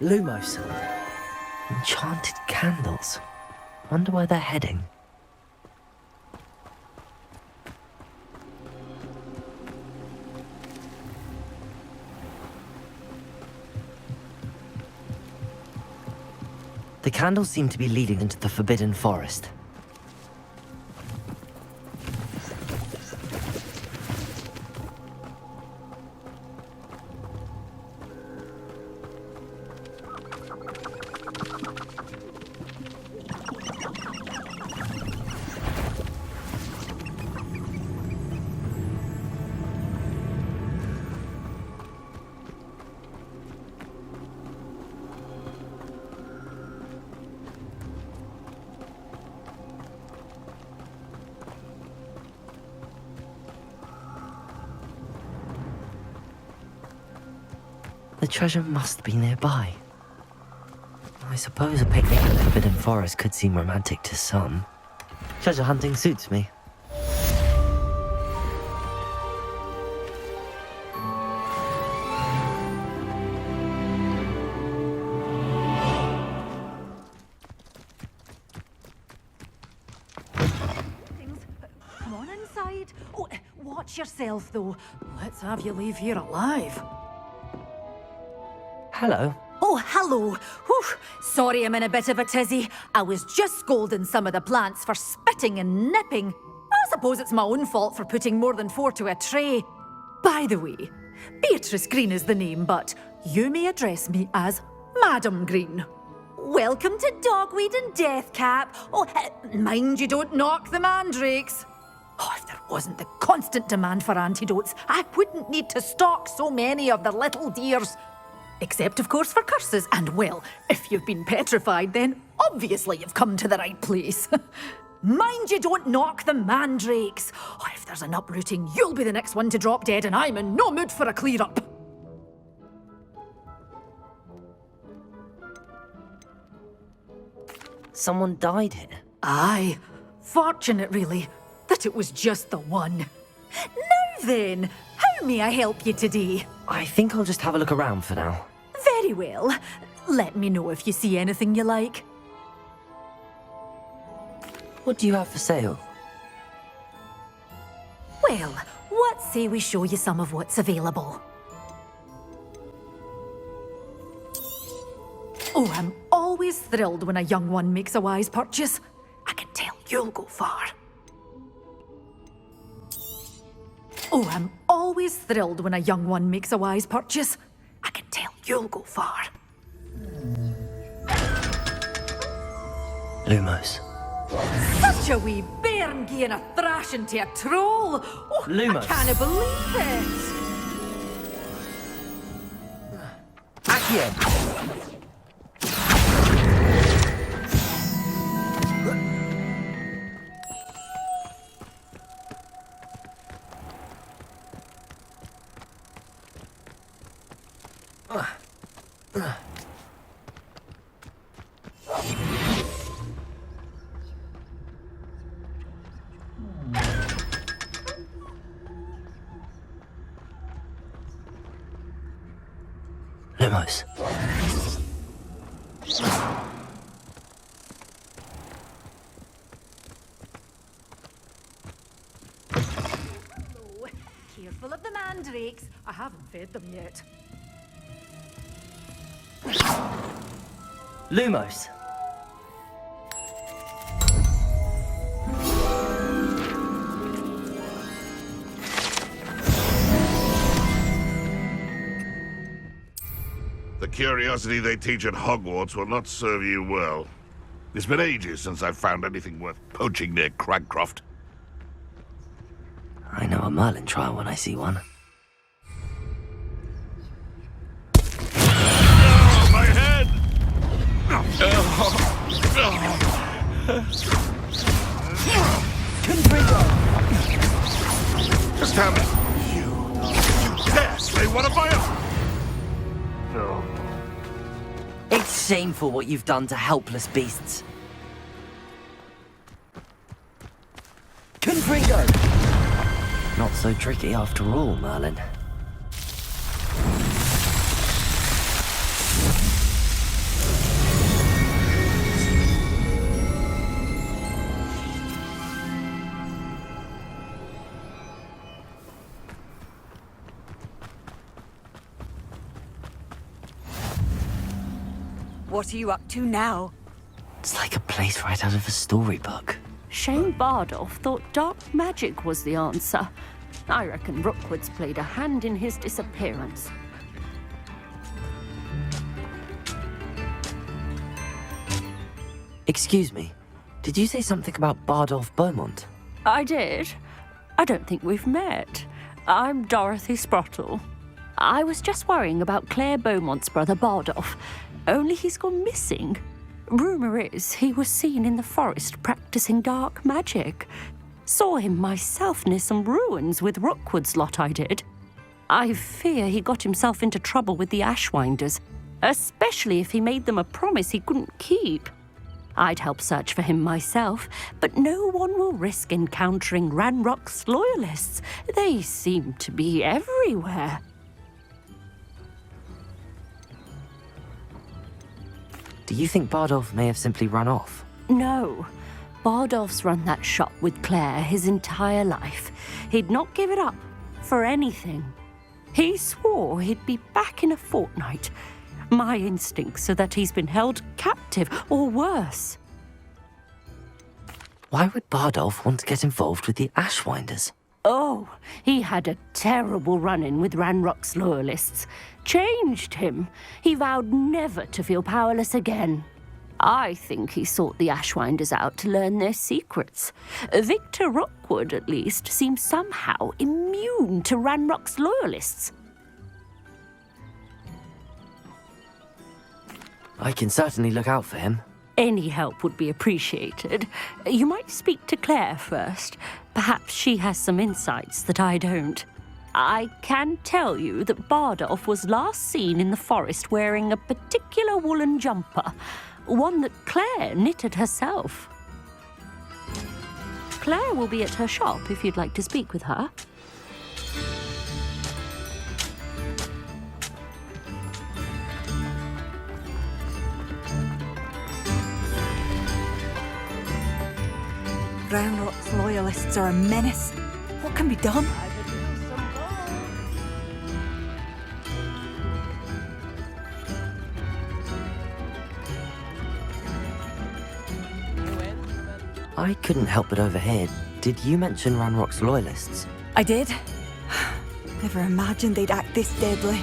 Lumos. Enchanted candles. Wonder where they're heading. The candles seem to be leading into the Forbidden Forest. The treasure must be nearby. I suppose a picnic in the Forbidden Forest could seem romantic to some. Treasure hunting suits me. Come on inside. Oh, watch yourself, though. Let's have you leave here alive. Hello. Oh, hello. Whew. Sorry I'm in a bit of a tizzy. I was just scolding some of the plants for spitting and nipping. I suppose it's my own fault for putting more than 4 to a tray. By the way, Beatrice Green is the name, but you may address me as Madam Green. Welcome to Dogweed and Deathcap. Oh, mind you don't knock the mandrakes. Oh, if there wasn't the constant demand for antidotes, I wouldn't need to stock so many of the little dears. Except, of course, for curses. And, well, if you've been petrified, then obviously you've come to the right place. Mind you don't knock the mandrakes. Oh, if there's an uprooting, you'll be the next one to drop dead, and I'm in no mood for a clear-up. Someone died here. Aye. Fortunate, really, that it was just the one. Now then, how may I help you today? I think I'll just have a look around for now. Very well. Let me know if you see anything you like. What do you have for sale? Well, what say we show you some of what's available? Oh, I'm always thrilled when a young one makes a wise purchase. I can tell you'll go far. Oh, I'm always thrilled when a young one makes a wise purchase. I can tell you'll go far. Lumos. Such a wee bairn gieing a thrashing to a troll. Oh, Lumos. I can't believe it. Accio! Lumos. Oh, careful of the mandrakes. I haven't fed them yet. Lumos. The curiosity they teach at Hogwarts will not serve you well. It's been ages since I've found anything worth poaching near Cragcroft. I know a Merlin trial when I see one. Oh, my head! Just tell me, you dare slay one of my own? No. It's shameful what you've done to helpless beasts. Confringo! Not so tricky after all, Merlin. What are you up to now? It's like a place right out of a storybook. Shane Bardolph thought dark magic was the answer. I reckon Rookwood's played a hand in his disappearance. Excuse me, did you say something about Bardolph Beaumont? I did. I don't think we've met. I'm Dorothy Sprottle. I was just worrying about Claire Beaumont's brother Bardolph, only he's gone missing. Rumour is he was seen in the forest practicing dark magic. Saw him myself near some ruins with Rookwood's lot I did. I fear he got himself into trouble with the Ashwinders, especially if he made them a promise he couldn't keep. I'd help search for him myself, but no one will risk encountering Ranrock's loyalists. They seem to be everywhere. Do you think Bardolph may have simply run off? No. Bardolph's run that shop with Claire his entire life. He'd not give it up for anything. He swore he'd be back in a fortnight. My instincts are that he's been held captive, or worse. Why would Bardolph want to get involved with the Ashwinders? Oh, he had a terrible run-in with Ranrock's loyalists. Changed him. He vowed never to feel powerless again. I think he sought the Ashwinders out to learn their secrets. Victor Rookwood, at least, seems somehow immune to Ranrock's loyalists. I can certainly look out for him. Any help would be appreciated. You might speak to Claire first. Perhaps she has some insights that I don't. I can tell you that Bardolph was last seen in the forest wearing a particular woolen jumper, one that Claire knitted herself. Claire will be at her shop if you'd like to speak with her. Ranrock's loyalists are a menace. What can be done? I couldn't help but overhear. Did you mention Ranrock's loyalists? I did. Never imagined they'd act this deadly.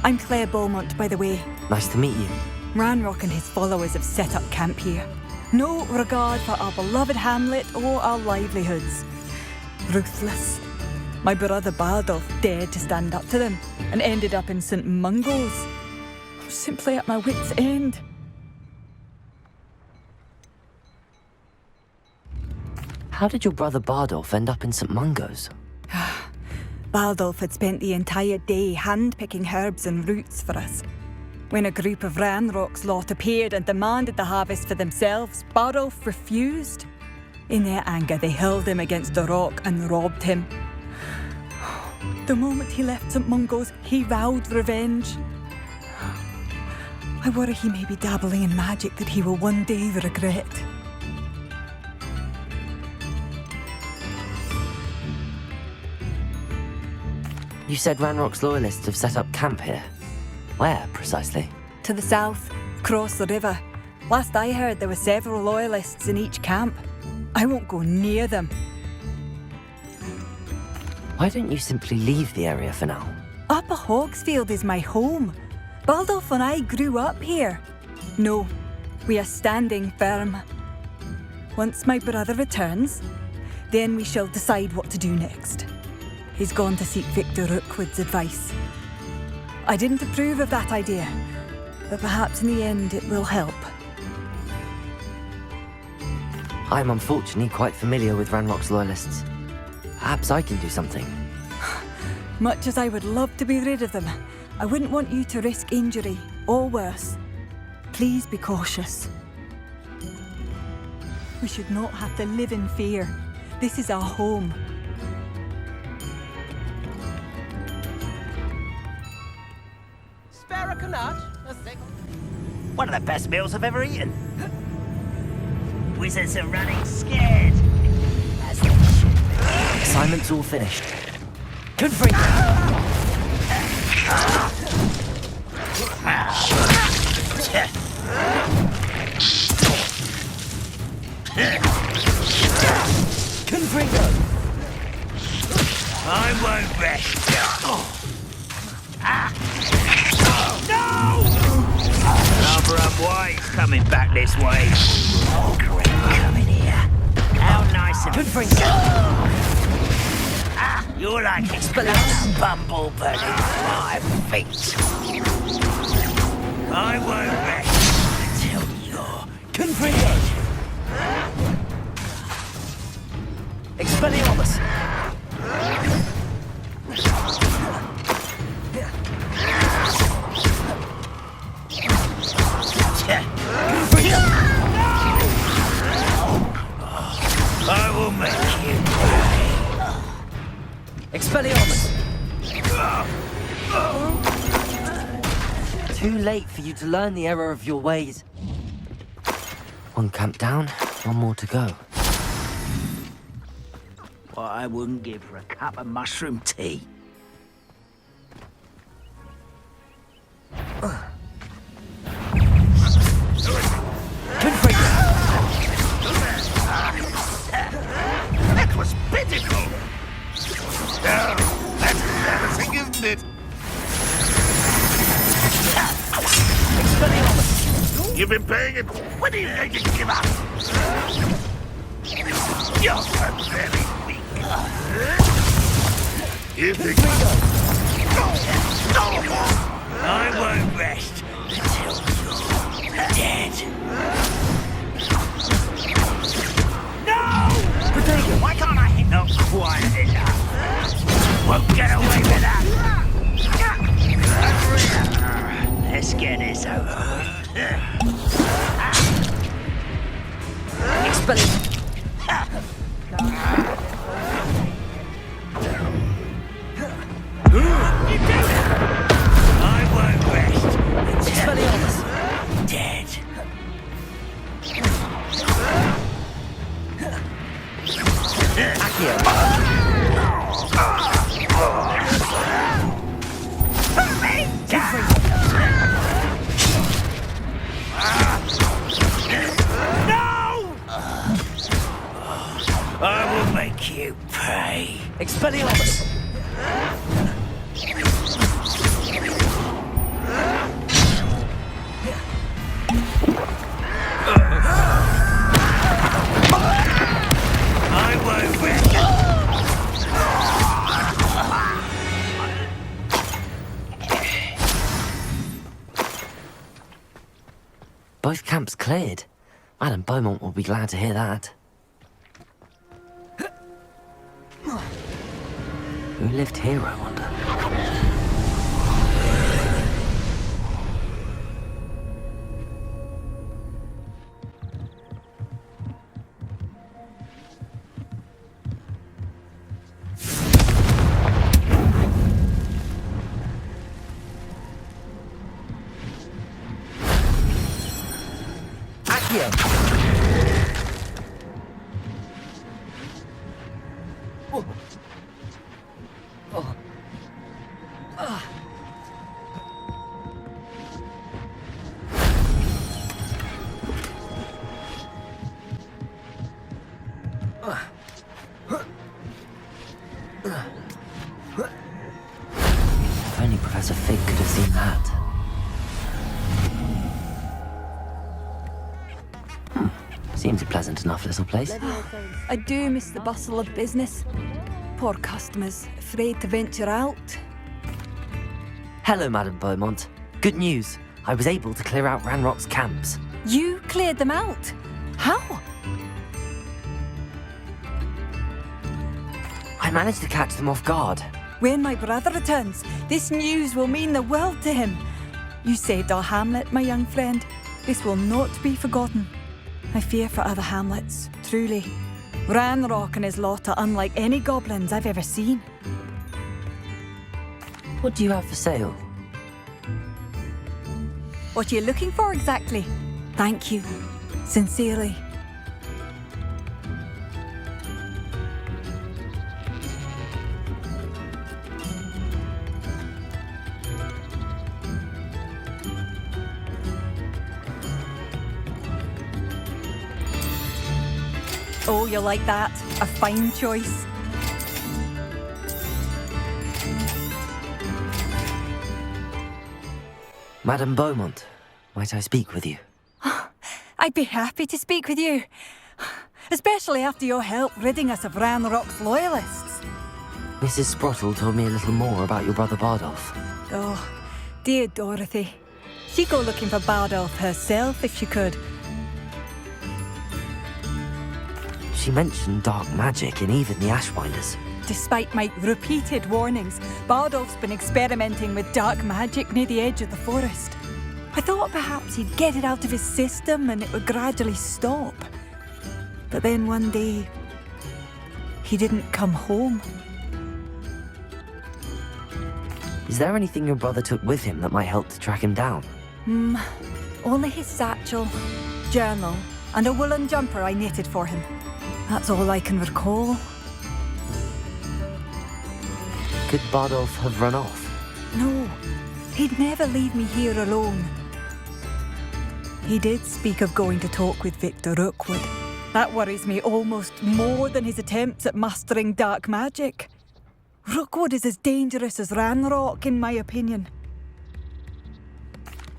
I'm Claire Beaumont, by the way. Nice to meet you. Ranrock and his followers have set up camp here. No regard for our beloved hamlet or our livelihoods. Ruthless. My brother Bardolph dared to stand up to them and ended up in St. Mungo's. I'm simply at my wit's end. How did your brother Bardolph end up in St. Mungo's? Bardolph had spent the entire day hand-picking herbs and roots for us. When a group of Ranrock's lot appeared and demanded the harvest for themselves, Bardolph refused. In their anger, they hurled him against a rock and robbed him. The moment he left St. Mungo's, he vowed revenge. I worry he may be dabbling in magic that he will one day regret. You said Ranrock's loyalists have set up camp here. Where, precisely? To the south, across the river. Last I heard, there were several loyalists in each camp. I won't go near them. Why don't you simply leave the area for now? Upper Hogsfield is my home. Bardolph and I grew up here. No, we are standing firm. Once my brother returns, then we shall decide what to do next. He's gone to seek Victor Rookwood's advice. I didn't approve of that idea, but perhaps in the end it will help. I'm unfortunately quite familiar with Ranrock's loyalists. Perhaps I can do something. Much as I would love to be rid of them, I wouldn't want you to risk injury, or worse. Please be cautious. We should not have to live in fear. This is our home. One of the best meals I've ever eaten. Wizards are running scared. As they should be. Assignment's all finished. Good for you. won't rest. Another white coming back this way. Great coming here. How nice and Good you're like a bumblebee at my feet. I won't rest until you're Confringo! Expelliarmus! I will make you pay. Expelliarmus! Too late for you to learn the error of your ways. One camp down, one more to go. What I wouldn't give for a cup of mushroom tea. That was pitiful! Oh, that's embarrassing, isn't it? You've been paying it. When do you think you can give up? You're so very weak. You think... I won't rest until you're dead. No! Why can't I hit not quiet enough? Won't get away with that. Let's get this over. Expelliarmus! I won't rest until Expelliarmus! dead. I will make you pay. Expelliarmus! I won't rest. Both camps cleared. Madame Beaumont will be glad to hear that. Who lived here, I wonder? Accio! If only Professor Fig could have seen that. Seems a pleasant enough little place. I do miss the bustle of business. Poor customers, afraid to venture out. Hello, Madame Beaumont. Good news. I was able to clear out Ranrock's camps. You cleared them out? How? I managed to catch them off guard. When my brother returns, this news will mean the world to him. You saved our hamlet, my young friend. This will not be forgotten. I fear for other hamlets, truly. Ranrock and his lot are unlike any goblins I've ever seen. What do you have for sale? What are you looking for exactly? Thank you. Sincerely. Oh, you'll like that. A fine choice. Madame Beaumont, might I speak with you? I'd be happy to speak with you. Especially after your help ridding us of Ranrock's loyalists. Mrs. Sprottle told me a little more about your brother Bardolph. Oh, dear Dorothy. She'd go looking for Bardolph herself if she could. She mentioned dark magic in even the Ashwinders. Despite my repeated warnings, Bardolph's been experimenting with dark magic near the edge of the forest. I thought perhaps he'd get it out of his system and it would gradually stop. But then one day, he didn't come home. Is there anything your brother took with him that might help to track him down? Only his satchel, journal, and a woolen jumper I knitted for him. That's all I can recall. Could Bardolph have run off? No, he'd never leave me here alone. He did speak of going to talk with Victor Rookwood. That worries me almost more than his attempts at mastering dark magic. Rookwood is as dangerous as Ranrock, in my opinion.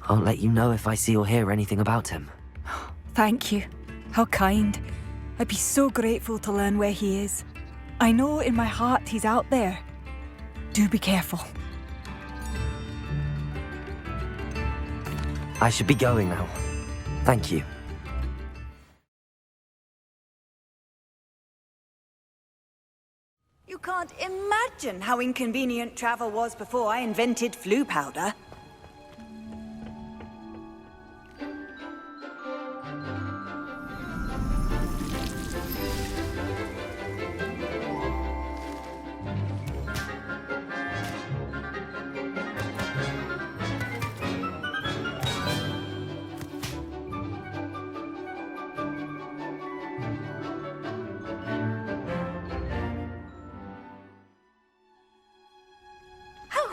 I'll let you know if I see or hear anything about him. Thank you. How kind. I'd be so grateful to learn where he is. I know in my heart he's out there. Do be careful. I should be going now. Thank you. You can't imagine how inconvenient travel was before I invented flu powder.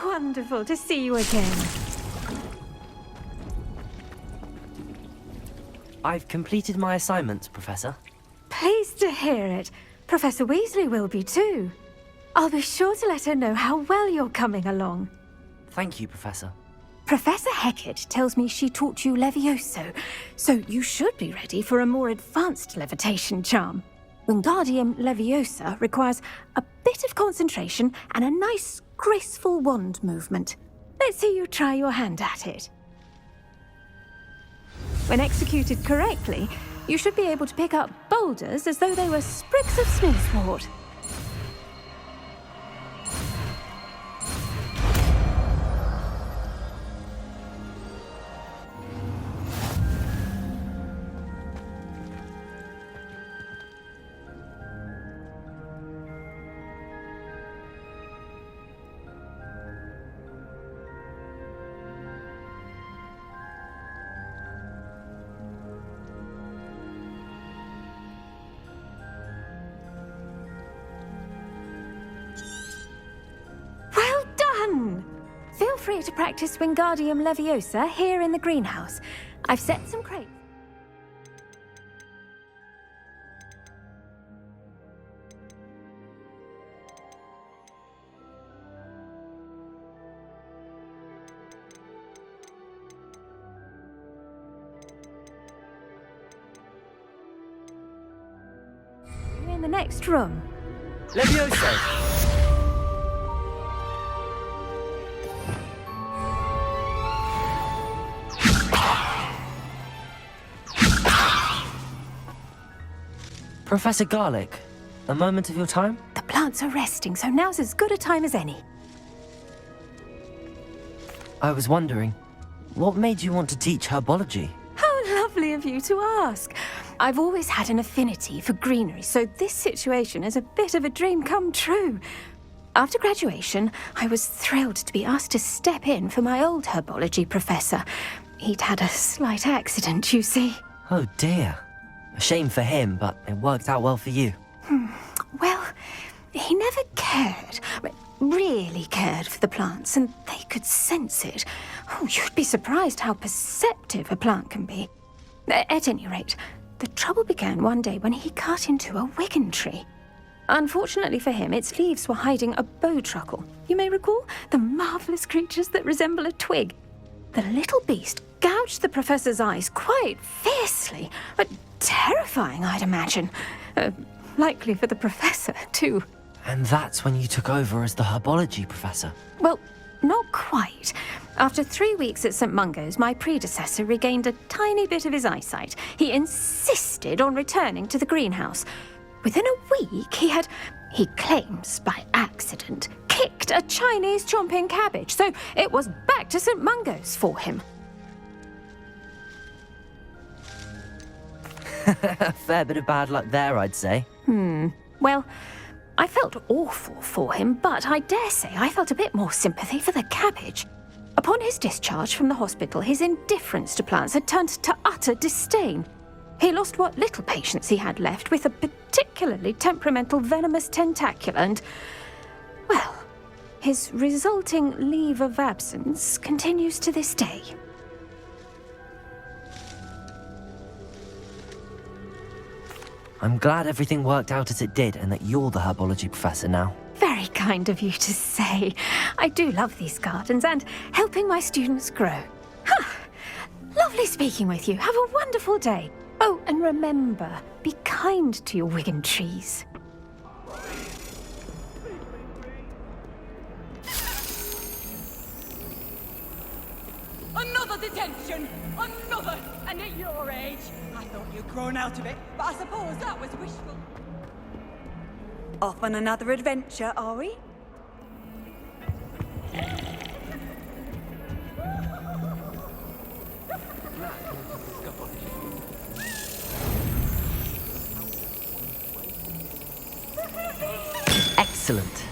Wonderful to see you again. I've completed my assignments, Professor. Pleased to hear it. Professor Weasley will be too. I'll be sure to let her know how well you're coming along. Thank you, Professor. Professor Hecat tells me she taught you Levioso, so you should be ready for a more advanced levitation charm. Wingardium Leviosa requires a bit of concentration and a nice, graceful wand movement. Let's see you try your hand at it. When executed correctly, you should be able to pick up boulders as though they were sprigs of smoothwort. Feel free to practice Wingardium Leviosa here in the greenhouse. I've set some crates. You're in the next room. Levioso! Professor Garlick, a moment of your time? The plants are resting, so now's as good a time as any. I was wondering, what made you want to teach herbology? How lovely of you to ask. I've always had an affinity for greenery, so this situation is a bit of a dream come true. After graduation, I was thrilled to be asked to step in for my old herbology professor. He'd had a slight accident, you see. Oh dear. A shame for him, but it worked out well for you. Well, he never cared, really cared for the plants, and they could sense it. Oh, you'd be surprised how perceptive a plant can be. At any rate, the trouble began one day when he cut into a Wigan tree. Unfortunately for him, its leaves were hiding a bowtruckle. You may recall the marvellous creatures that resemble a twig. The little beast gouged the professor's eyes quite fiercely, but terrifying, I'd imagine. Likely for the professor, too. And that's when you took over as the herbology professor. Well, not quite. After 3 weeks at St. Mungo's, my predecessor regained a tiny bit of his eyesight. He insisted on returning to the greenhouse. Within a week, he claims by accident, kicked a Chinese chomping cabbage, so it was back to St. Mungo's for him. A fair bit of bad luck there, I'd say. Well, I felt awful for him, but I dare say I felt a bit more sympathy for the cabbage. Upon his discharge from the hospital, his indifference to plants had turned to utter disdain. He lost what little patience he had left with a particularly temperamental venomous tentacula and, well, his resulting leave of absence continues to this day. I'm glad everything worked out as it did and that you're the herbology professor now. Very kind of you to say. I do love these gardens and helping my students grow. Lovely speaking with you. Have a wonderful day. Oh, and remember, be kind to your Wigan trees. Another detention! Another! And at your age! I thought you'd grown out of it, but I suppose that was wishful. Off on another adventure, are we? Excellent.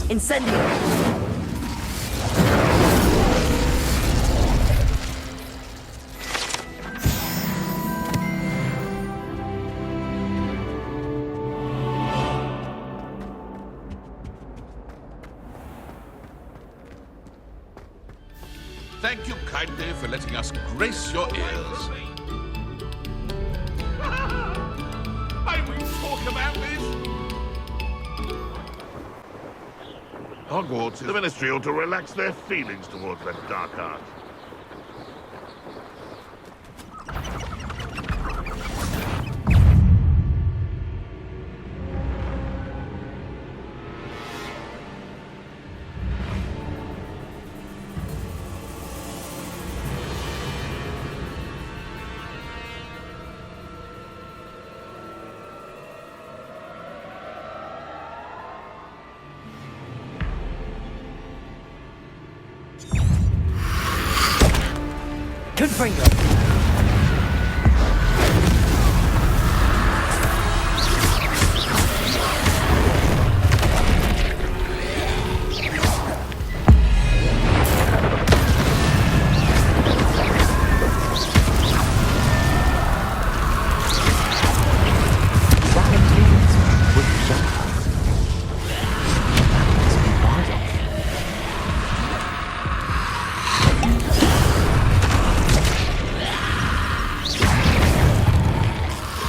Incendio! Thank you kindly for letting us grace your ears. May we talk about this? Hogwarts, the Ministry ought to relax their feelings towards that dark art. Confringo!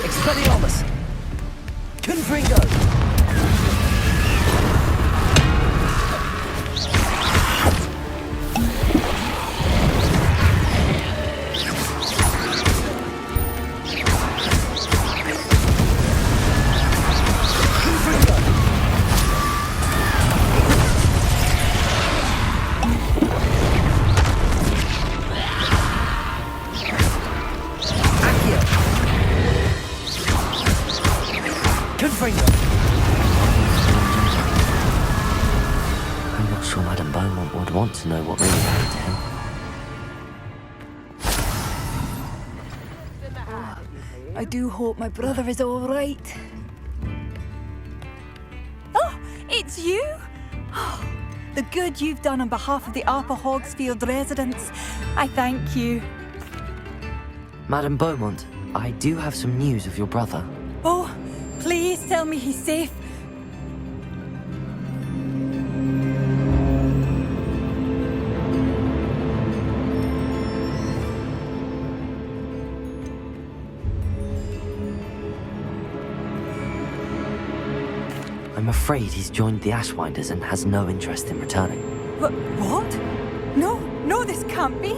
Expelliarmus! Confringo! I'm not sure Madame Beaumont would want to know what really happened to him. I do hope my brother is all right. Oh, it's you? Oh, the good you've done on behalf of the Upper Hogsfield residents. I thank you. Madame Beaumont, I do have some news of your brother. Oh, please tell me he's safe. I'm afraid he's joined the Ashwinders and has no interest in returning. What? No, this can't be.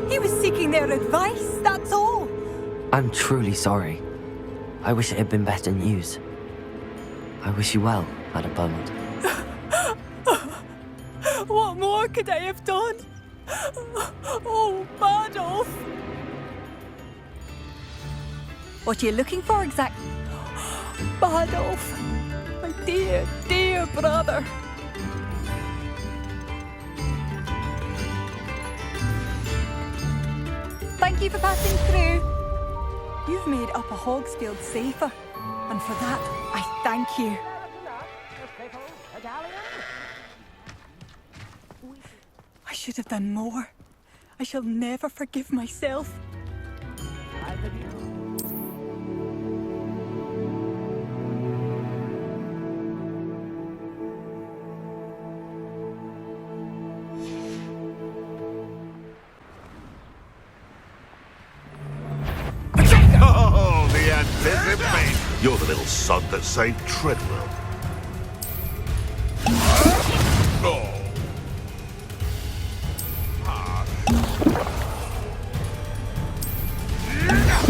He was seeking their advice, that's all. I'm truly sorry. I wish it had been better news. I wish you well, Madam Beaumont. What more could I have done? Oh, Badolf! What are you looking for exactly? Badolf, my dear, dear brother. Thank you for passing through. You've made Upper Hogsfield safer, and for that, I thank you. I should have done more. I shall never forgive myself. Oh, the anticipation! You're the little sod that saved Treadwell. Oh.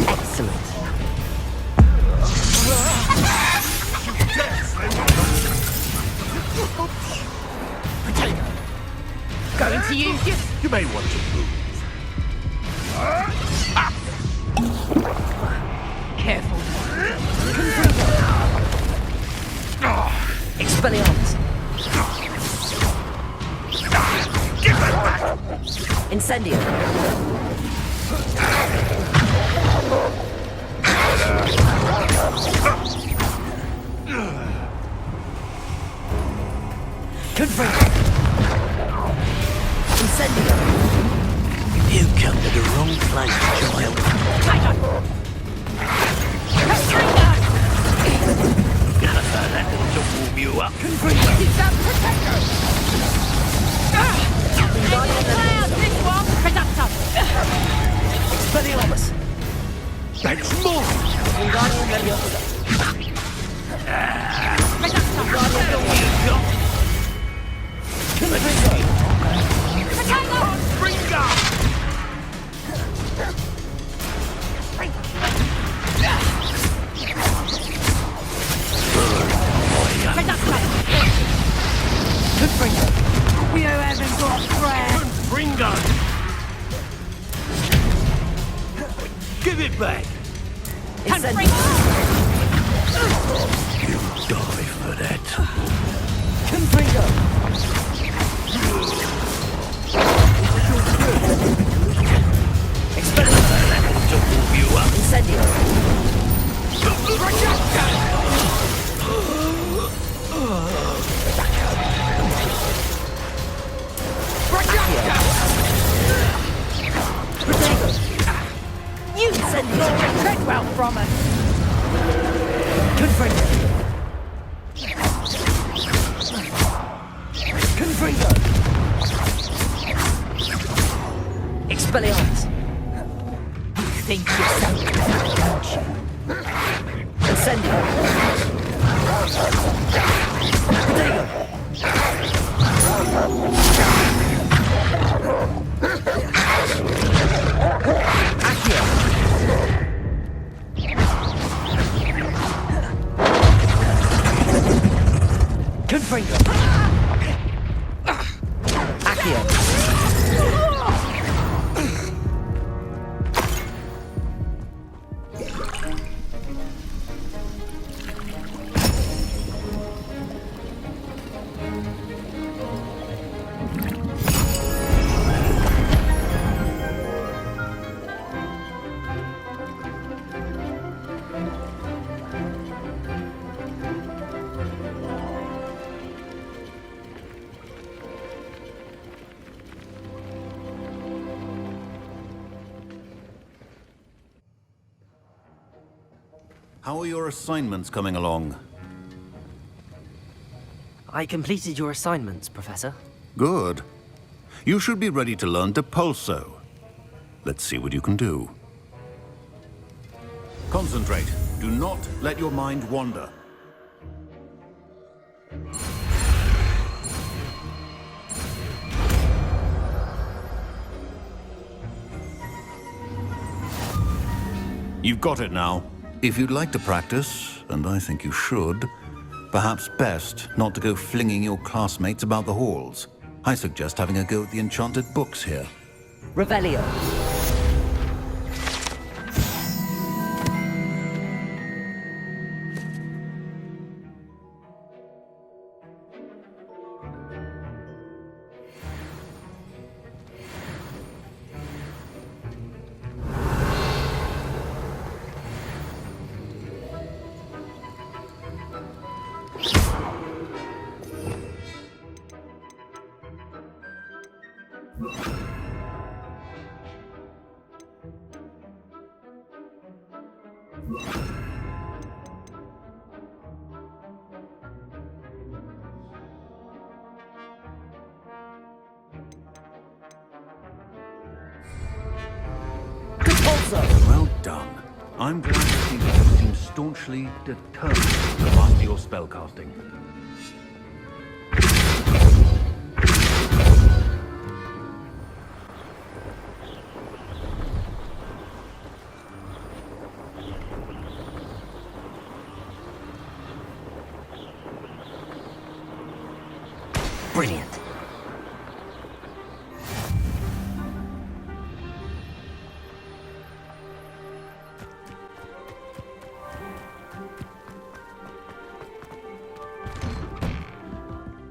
Excellent. Going to use you. You may want to move. Careful. Expelliarmus. Give that back! Incendio. Confringo. Incendio. You come to the wrong place, child. That will warm you up. Expelliarmus. That's more! You haven't got breath. Ringo! Give it back! Incendio. You die for that. Confringo. Expelliarmus. That will warm you up. Incendio. You send your Treadwell from us. Confringo. Confringo. Expelliarmus. You think you're so clever, don't you? Incendio. Protego. Accio. Confringo. Accio. How are your assignments coming along? I completed your assignments, Professor. Good. You should be ready to learn Depulso. Let's see what you can do. Concentrate. Do not let your mind wander. You've got it now. If you'd like to practice, and I think you should, perhaps best not to go flinging your classmates about the halls. I suggest having a go at the enchanted books here. Revelio. Well done. I'm glad to see that you seem staunchly determined to master your spellcasting. Brilliant.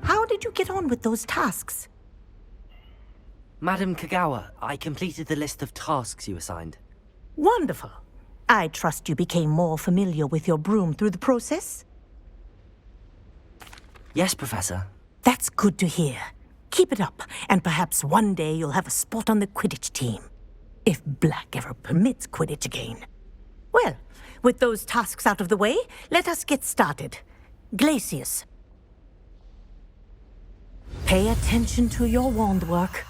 How did you get on with those tasks? Madam Kagawa, I completed the list of tasks you assigned. Wonderful. I trust you became more familiar with your broom through the process? Yes, Professor. That's good to hear. Keep it up, and perhaps one day you'll have a spot on the Quidditch team. If Black ever permits Quidditch again. Well, with those tasks out of the way, let us get started. Glacius. Pay attention to your wand work.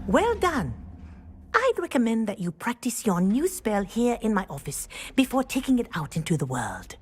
Well done. I'd recommend that you practice your new spell here in my office before taking it out into the world.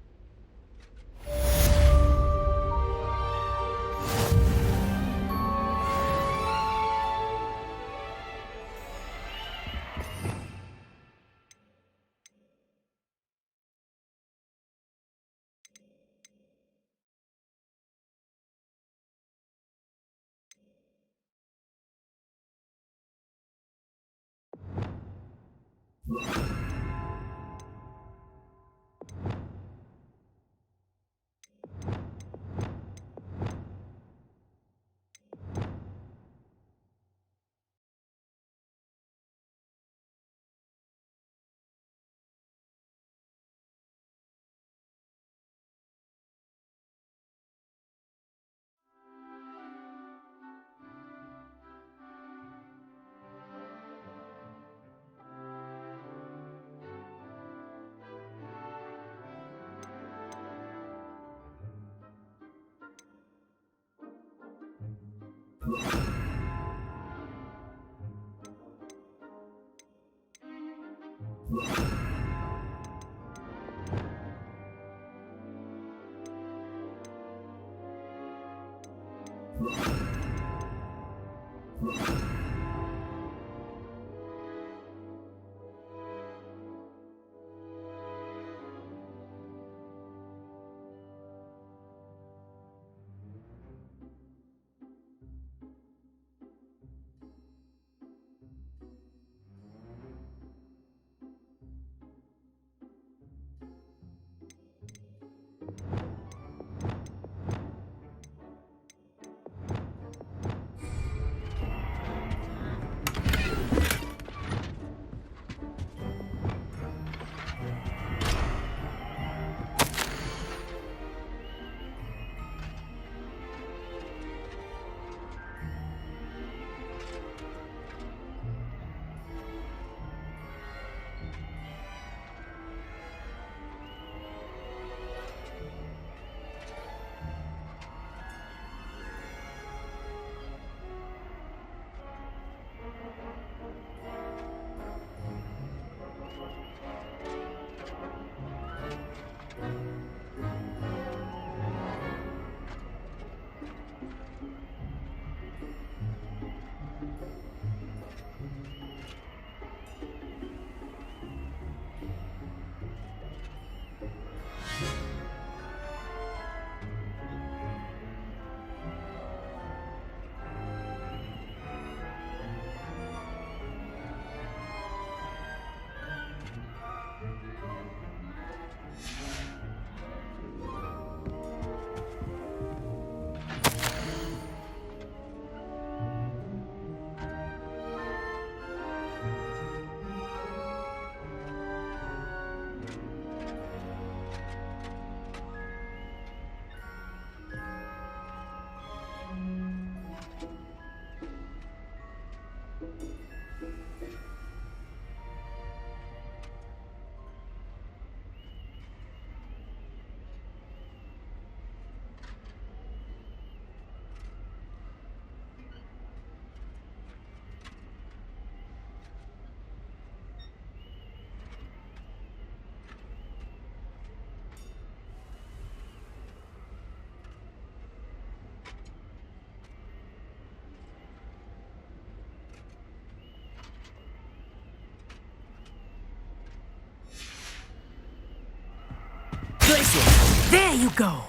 There you go.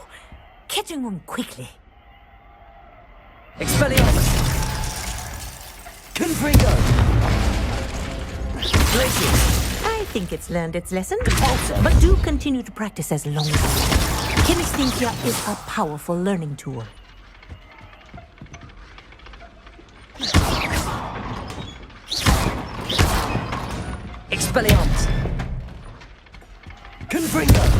Catching on quickly. Expelliarmus! Confringo! Glacius! I think it's learned its lesson. But do continue to practice as long as you can. Kinesthesia is a powerful learning tool. Expelliarmus! Confringo!